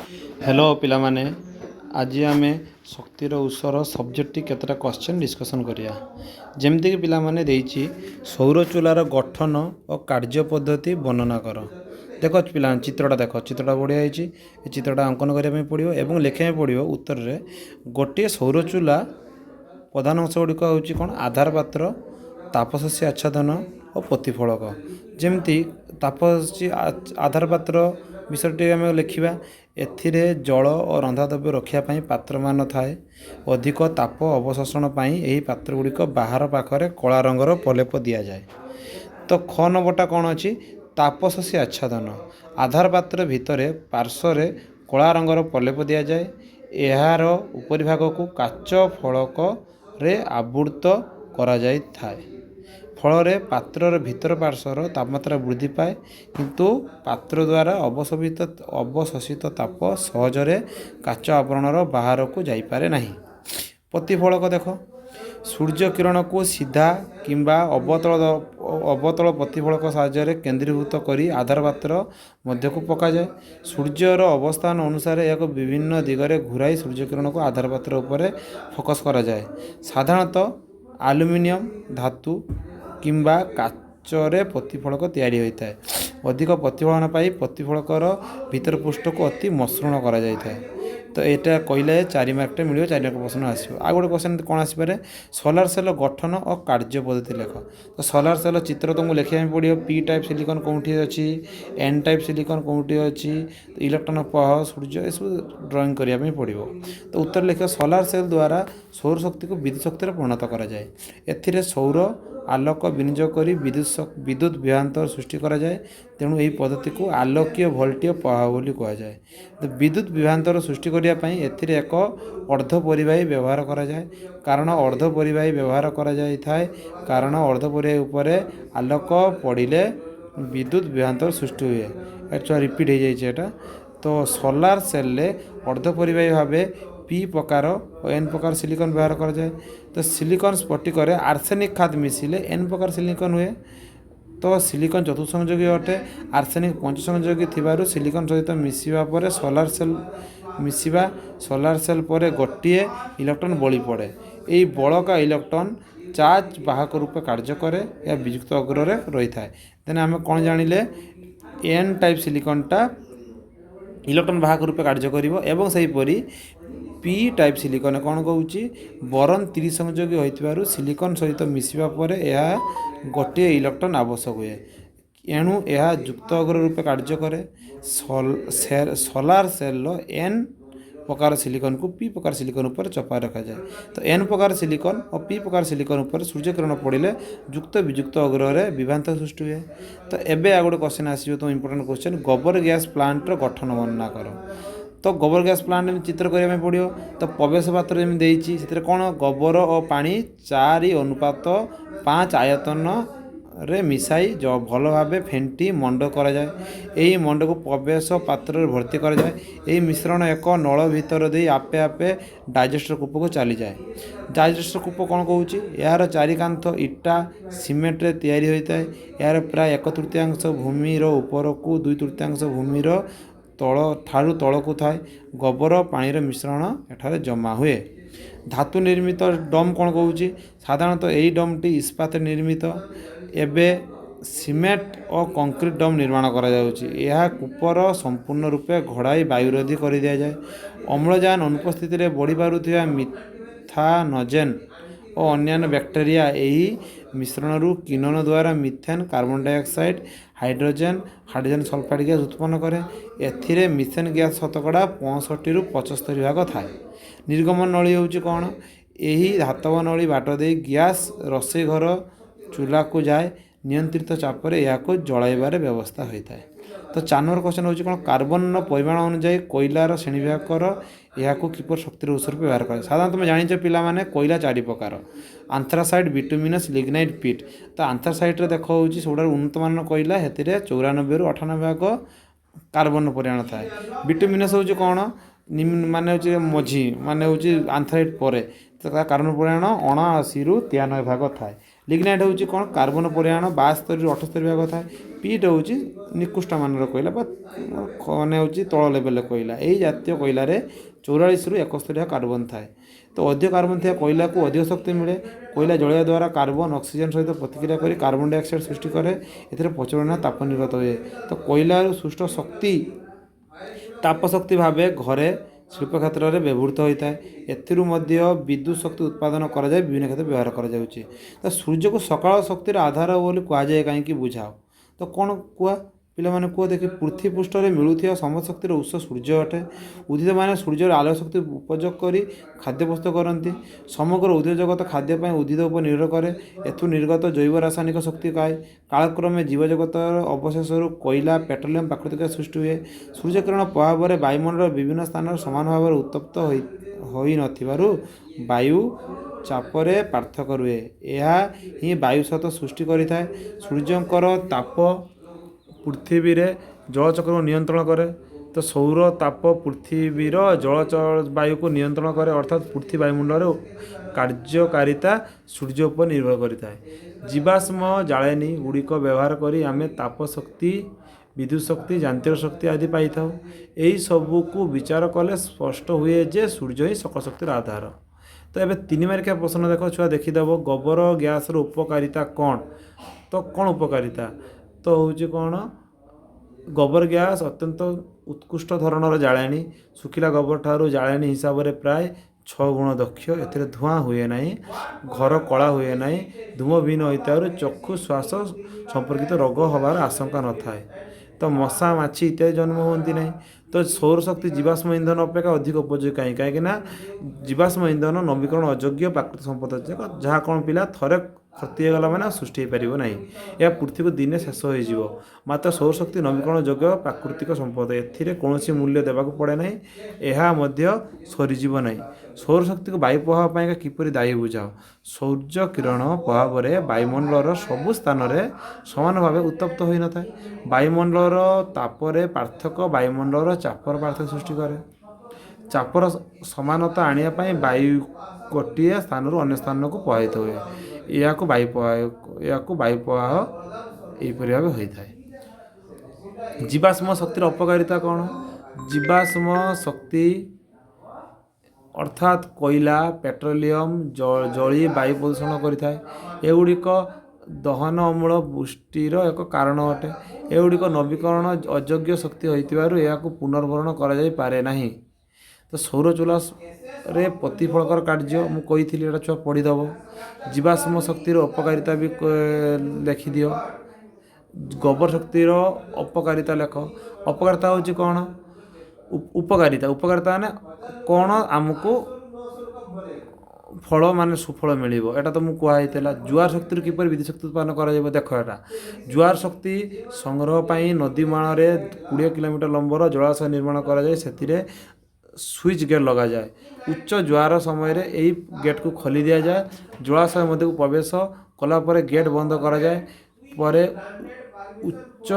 Hello पिला माने आज आम शक्तिर उत्सर सब्जेक्ट केतटा क्वेश्चन डिस्कसन करिया जेमती कि पिला माने देइछि सौर चूलार गठन और कार्य पद्धति वर्णना कर। देख पिला चित्रटा देख चित्रटा बढ़िया है। चित्रटा अंकन करने पड़ो और लिखा पड़ो उत्तर रे गोटे सौर चूला प्रधान अंश गुड़िक हूँ कौन आधार पात्र तापशस्य आच्छादन और प्रतिफलक जमती तापशस्य आधार पात्र विषयटी आम लिखा एथिरे जल और रंधा द्रव्य रखापी पात्र मान थाए अधिक ताप अवशोषण यही पात्र गुड़िक बाहर पाखरे कला रंगर प्रलेप दि जाए। तो ख नंबरटा कौन अच्छी तापशस्य आच्छादन आधार पात्र भितर पार्श्वर कला रंगर प्रलेप दि जाए यार उपरिभाग को काच फलक रे आवृत करा जाय थाए फल पात्र भीतर पार्श्वर तापमात्रा वृद्धि पाए किंतु पात्र द्वारा अवशोषित ताप सहजरे काच आवरणर बाहर को जाइपारे नहीं। प्रतिफलक देख सूर्य किरण को सीधा किंबा अवतल प्रतिफलक साहाय्य केन्द्रीभूत करी आधार पात्र मध्य को पका जाए। सूर्यर अवस्थान अनुसार यह विभिन्न दिगरे घुराई सूर्य किरण को आधार पात्र उपरे फोकस करा जाए। साधारणतः आलुमिनियम धातु किंबा काचरे प्रतिफलक तैयारी होता है। अधिक प्रतिफलन पाई प्रतिफलकर भीतर पृष्ठ को अति मसृण करा जाए। तो यहाँ कहले 4 मार्क मिले 4 मार्क प्रश्न आसो। आ गोटे क्वेश्चन कौन आसपे सोलार सेल गठन और कार्य पद्धति लेख। तो सोलार सेल चित्र तुमको लिखा पड़ो पी टाइप सिलिकन कौटी अच्छी एन टाइप सिलिकन कौटी अच्छी इलेक्ट्रॉन पह सूर्य ये सब ड्राइंग करने पड़ो। तो उत्तर लिख सोलार सेल द्वारा सौर शक्ति को विद्युत शक्ति परिणत करा जाए। एथिरे सौर आलोक विनियोग कर विद्युत विभवांतर सृष्टि करा जाए। तेणु यही पद्धति को आलोकीय भोल्टीय प्रवाह बोली कहा जाए। तो विद्युत विभवांतर सृष्टि करने एथिरे एक अर्धपरिवाही व्यवहार करा जाए कारण अर्धपरिवाही व्यवहार करा जाए थाए कारण अर्धपरिवाही उपरे आलोक पड़े विद्युत विभवांतर सृष्टि हुए। एक्चुअली रिपीट हो जाए। तो सोलार सेल अर्धपरिवाही भाव पी प्रकार और एन प्रकार सिलिकन व्यवहार करा जाए। तो सिलिकन स्फटिक आर्सेनिक खाद मिसिले एन प्रकार सिलिकन हुए। तो सिलिकन चतुर्थ संयोगी अटे आर्सेनिक पंच संयोगी थिबारु सिलिकन सहित मिसिबा परे सोलार सेल पर गोटे इलेक्ट्रॉन बली पड़े। यही बड़का इलेक्ट्रॉन चार्ज वाहक रूप कार्य करे या वियुक्त अग्र रही थाए। देन आम कौन जानिले एन टाइप सिलिकनटा इलेक्ट्रॉन वाहक रूप कार्य करिवो एवं सही परी पी टाइप सिलिकन कौन कहूँ बोरन 30 संयोगी होइतिबारु सिलिकन सहित मिसिबा परे यह गोटे इलेक्ट्रॉन आवश्यक हुए। एणु यह युक्त अग्र रूप कार्य करे। सोलार सेल एन प्रकार सिलिकन को पी प्रकार सिलिकन ऊपर चपा रखा जाए। तो एन प्रकार सिलिकन और पी प्रकार सिलिकन ऊपर सूर्य किरण पड़े युक्त वियुक्त अग्र विभ्रांत सृष्टि हुए। तो एबे आ गोटे क्वेश्चन आसो तो इम्पोर्टेंट क्वेश्चन गोबर गैस प्लांट गठन वर्णना कर। तो गोबर गैस प्लांट में चित्र करने पड़ो। तो प्रवेश पात्र जमी देती से कौन गोबर और पानी 4:5 आयतन रे मिसाई जो भल भाव फेंटी मंड करा जाए। यही मंड को प्रवेश पात्र भर्ती करा जाए। यही मिश्रण एक नल भितर दे आपे आपे डाइजेस्टर कूप को चली जाए। डाइजेस्टर कूप कौन कहूँ यार 4 कांथ इटा सीमेंट रे तैयारी होता है। यार प्राय 1/3 भूमिर ऊपर को 2/3 भूमिर ठारू तल को थाए गोबर पानी मिश्रण एठारे जमा हुए। धातु निर्मित डम कौन कहूँ साधारणतः यही डमटी इस्पात निर्मित एबे सीमेंट और कंक्रीट डम निर्माण करा जाउछि। यह कूपर संपूर्ण रूपे घोड़ाई वायुरोधी कर दिया जाए। अम्लजान अनुपस्थित रे बढ़ी पारुथिबा मिथानोजेन और अन्य बैक्टेरिया यही मिश्रण किनन द्वारा methane carbon dioxide hydrogen sulphide gas उत्पन्न करे। एथिरे मिथेन गैस शतकड़ा 65 ରୁ 75 भाग थाए। निर्गमन नली होउछि कौन यही धातव नली बाट दे गैस रोषेई घर चूल्हा को जाए नियंत्रित चापर या जलाइबार व्यवस्था होता है। तो 4 नंबर क्वेश्चन होउछि कौन कार्बन परिमाण अनुसार कोयलार श्रेणी विभाग या किपर शक्तिर उत्स रूप व्यवहार करे। साधारण तुम जानिछ पिला माने कोयला 4 प्रकार आंथ्रासाइट बिटुमिनस लिग्नाइट पिट। तो आंथ्रासाइट रे देखो होउछि सबटा उन्नत मान कोयला हेतिरे 94 ରୁ 98 भाग कार्बन परिमाण थाए। बिटुमिनस होउछि कौन माने होउछि मझी माने होउछि आंथ्रासाइट परे तो कार्बन परिमाण 79 ରୁ 93 भाग थाए। लिग्नाइट हूँ कौन कार्बन परिमाण 72 ରୁ 78 भाग थाए। पीट हूँ निकृष्ट मानर कोईला मैंने हूँ तल लेवल कोईला यही जातीय कोईलार 44 ରୁ 71 कार्बन थाए। तो अधिक कार्बन थी कोईला को अधिक शक्ति मिले। कोईला जलिया द्वारा कार्बन ऑक्सीजन सहित प्रतिक्रिया कर कार्बन डाइऑक्साइड सृष्टि करे। एथिरे प्रचुर ताप निर्गत हुए। तो कोईला सृष्ट शक्ति ताप शक्ति भाव घरे शिल्प क्षेत्र में व्यवहृत होता है। एथिरू मध्य विद्युत शक्ति उत्पादन करा जाए विभिन्न क्षेत्र व्यवहार करा जाउछि। तो सूर्य को सकाळ शक्तिर आधार बोली कहुए कहीं बुझाओ तो कौन कुआ पिला माने कुआ देखि पृथ्वी पृष्ठ में मिलुथिया समस्त शक्तिर उत्स सूर्य अटे। उद्भिद माने सूर्यर आलोक शक्ति उपयोग कर खाद्य प्रस्तुत करती। समग्र उद्भिद जगत खाद्य उद्भिद उपर निर्भर करे। एथु निर्गत जैव रासायनिक शक्ति पाए कालक्रमे जीव जगत अवशेष कोईला पेट्रोलियम प्राकृतिक सृष्टि हुए। सूर्यकिरण प्रभाव में वायुमंडल विभिन्न स्थान सामान भाव में उत्तप्त होई नथिबारु वायु चापरे पार्थक्य रुहे। यह ही वायु सहित सृष्टि करिथाए। सूर्यंकर ताप पृथ्वी रे जलचक्र को नियंत्रण करे। तो सौर ताप पृथ्वीर जल वायु को नियंत्रण करे अर्थात पृथ्वी वायुमंडल कार्यकारिता सूर्य उपर निर्भर करिता है। जीवाश्म जाळेनी गुड़िक व्यवहार करी आमे ताप शक्ति विद्युत शक्ति यांत्रिक शक्ति आदि पाई था। यही सबू को विचार कले स्पष्ट हुए जे सूर्य ही सकल शक्तिर आधार। तो ये 3 मार्किया प्रश्न देख छुआ देखीदेव गोबर गैस उपकारिता कौन। तो कौन उपकारिता तो हूँ कौन गोबर गैस अत्यंत उत्कृष्ट धरणर जाळेनी। सुखिला गोबर ठारू जाळेनी हिसाब से प्राय 6 गुण दक्ष। एथिरे धुआं हुए ना घर कला हुए ना धूम भिन्न होता चक्षु श्वास संपर्कित रोग हबार आशंका न थाए। तो मशा माछी इत्यादि जन्म होती ना। तो सौर शक्ति जीवाश्म इंधन अपेक्षा अधिक उपयोगी कहीं जीवाश्म इंधन नवीकरण अयोग्य प्राकृतिक संपद जहाँ कौन पिला थरे क्षतिगला मैंने सृष्टि हो पार ना। यह पृथ्वी को दिने शेष हो मात्र सौर शक्ति नवीकरण योग्य प्राकृतिक संपद एथिरे कौन मूल्य देवाक पड़े ना। यह सरीजीव ना। सौर शक्ति को वायु प्रभाव पाई किपरि दायी बुझाओ। सूर्य किरण प्रभाव में वायुमंडल सबु स्थान में समान भाव उत्तप्त हो न था। वायुमंडल तापर पार्थक्य वायुमंडल चापर पार्थक्य सृष्टि करे। चापर समानता आने वायु गोटे स्थान अन्य स्थान को प्रभावित हुए। या वायु प्रवाह यहपरि भाव होता है। जीवाश्म शक्तिर अपकारिता कौन। जीवाश्म शक्ति अर्थात कोईला पेट्रोलियम जली वायु प्रदूषण करें। एगुड़िक दहन अमूल पुष्टिर एक कारण अटे। एगुड़िक नवीकरण अयोग्य शक्ति होइतिबारु याकु पुनर्भरण करा जाई पारे नाही। तो सौर चूला रे प्रतिफलकर कार्य मुझे एटा छुआ पढ़ीदेव। जीवाश्म शक्तिर अपकारिता भी लिखिदि। गोबर शक्तिर अपकारिता लेख। अपकारिता हूँ कौन उपकारिता उपकारिता माने कौन आमको फल माने सुफल मिल एटा तो मुझे कहुला। जुआर शक्ति किपर विद्युत शक्ति उत्पादन कर देख एटा जुआर शक्ति संग्रह पाई नदीमाण में 20 किलोमीटर लंबर जलाशय निर्माण कराए। से स्विच गेट लगा जाए। उच्च ज्वार समय यही गेट को खोली दिया जाए। जलाशय मध्य को प्रवेश कलापर गेट बंद करा जाए। पर उच्च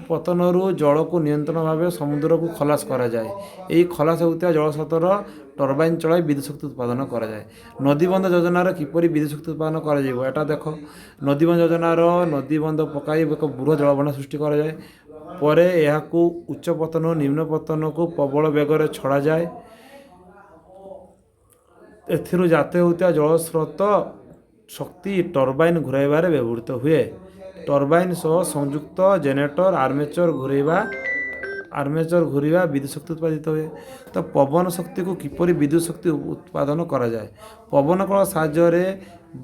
पतनरू जल को नियंत्रण भाव समुद्र को खलास करा जाए। यही खलास होता जलस्रोतर टर्बाइन चलाई विद्युत शक्ति उत्पादन करा जाए। नदीबंध योजनार किपरि विद्युत शक्ति उत्पादन करा एटा देख। नदीबंध योजनार नदीबंध पकाई एक बृहत जलबंध सृष्टि करा जाए। पर यह उच्च पतन निम्न पतन को प्रबल बेगर छड़ा जाए। एथिरु जाते होता जलस्रोत शक्ति टर्बाइन घुराइबार व्यवहृत हुए। टर्बाइन सह संयुक्त जेनेरेटर आर्मेचर घूरीवा विद्युत शक्ति उत्पादित हुए। तो पवन शक्ति को किपरि विद्युत शक्ति उत्पादन करा जाए। पवन कल साहाय्य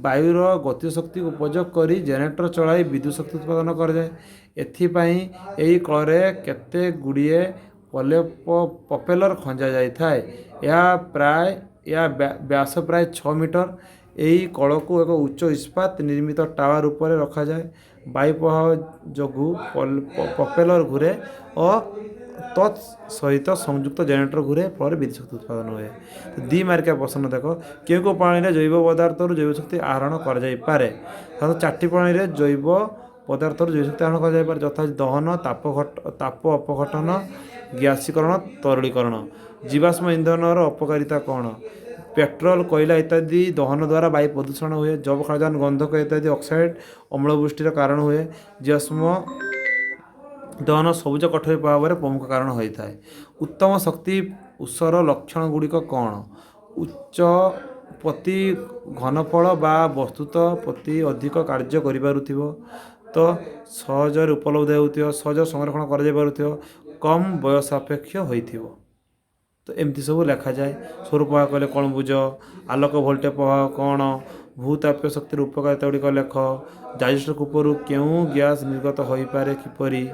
वायुर गति शक्ति उपयोग कर जेनेरेटर चलाई विद्युत शक्ति उत्पादन करा जाए। एथिपाई यही कल केते गुड़िए पपेलर खंजा जाए। यह प्राय व्यास प्राय 6 मीटर। यही कल को एक उच्च इस्पात निर्मित टावर उपर रखा जाए। वायु प्रभाव जोगु पपेलर घूरे और तत्सहित संयुक्त जेनेरेटर घूरे फल विद्युत शक्ति उत्पादन हुए। तो 2 मार्किया प्रश्न देख क्यों पानी जैव पदार्थ जैव शक्ति आहरण कर 4टी पानी जैव पदार्थ जैव शक्ति आहरण कर यथा दहन ताप अपघटन गैसीकरण तरलीकरण। जीवाश्म इंधन अपकारिता कौन। पेट्रोल कोयला इत्यादि दहन द्वारा वायु प्रदूषण हुए। जैव खाद्यान्न गंधक इत्यादि ऑक्साइड अम्लवृष्टिर कारण हुए। जीवाश्म दहन सबुज कठोरी प्रभाव प्रमुख कारण होता है। उत्तम शक्ति उत्सर लक्षण गुड़िक कौन? उच्च प्रति घनफल बा वस्तुत प्रति अधिक कार्य करिपारुथिबो, तो सहजरे उपलब्ध होउथिबो, सहज संरक्षण करा पारुथिबो, कम बयस सापेक्ष होइथिबो। तो एमती सब लिखा जाए। सौर प्रभाव कहले कौन बुझ, आलोक भोल्टेज प्रभाव कौन, भूतापीय शक्तिर उपकारिता गुड़िक लेख, डाइजेस्टर कूपर क्यों गैस निर्गत हो पारे किपरि,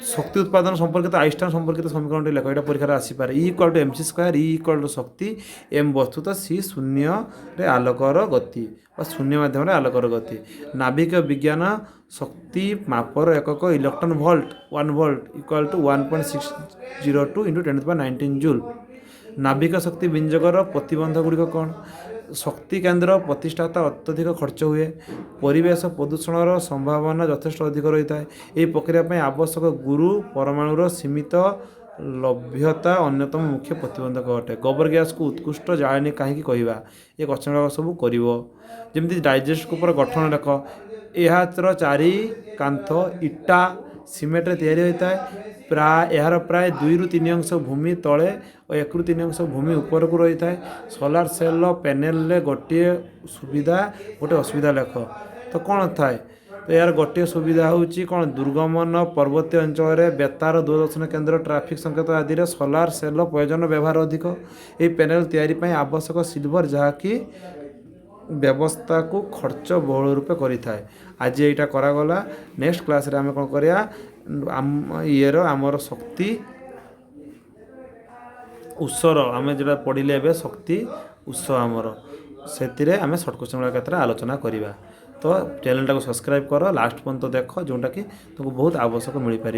शक्ति उत्पादन संपर्कित आइंस्टाइन संपर्कित समीकरण लेख। यहाँ परीक्षा आसीपे E equal to M C square, E equal to शक्ति, एम वस्तुत सी शून्य रे आलोकर गति शून्य माध्यम आलोकर गति। नाभिक विज्ञान शक्ति मापर एकक electron volt 1 volt equal to 1.602 into 10⁻19 joule. नाभिक शक्ति विनियोगर प्रतिबंध गुड़िक कौन? शक्ति केन्द्र प्रतिष्ठाता अत्यधिक खर्च हुए। परिवेश प्रदूषण संभावना यथेष्ट अधिक रही है। यह प्रक्रिया आवश्यक गुरु परमाणुर सीमित लभ्यता अन्यतम मुख्य प्रतिबंधक अटे। गोबर गैस को उत्कृष्ट जाळेनी कहीं कहवा? ये क्वेश्चन गुड़ाक सब कर। जमी डाइजेस्ट कूपर गठन लेख। यार चारि कांथ इटा सीमेंट तैयारी होता है। यार प्राय 2 ରୁ 3 अंश भूमि तले और 1 ରୁ 3 अंश भूमि ऊपर को रही है। सोलार सेल पैनेल गोटे सुविधा गोटे असुविधा लेख। तो कौन थाए? तो यार गोटे सुविधा होची कौन? दुर्गमन पर्वतीय अंचल में बेतार दूरदर्शन केन्द्र ट्राफिक संकेत आदि रे सोलार सेल प्रयोजन व्यवहार अधिक। ये पैनेल तैयारी ପାଇଁ आवश्यक सिल्वर जहाँकि व्यवस्था को खर्च बहुल रूपे करें। आज यहाँ करागला। नेक्स्ट क्लास रे आम कौन करिया ये आमर शक्ति उत्सर आम जो पढ़ले ए शक्ति उत्स आमर से आम सर्ट क्वेश्चन गुड़ा केतरा आलोचना करवा। तो चैनल टाको सब्सक्राइब कर लास्ट पर्यंत देख जोटा कि तुमको बहुत आवश्यक मिल पार।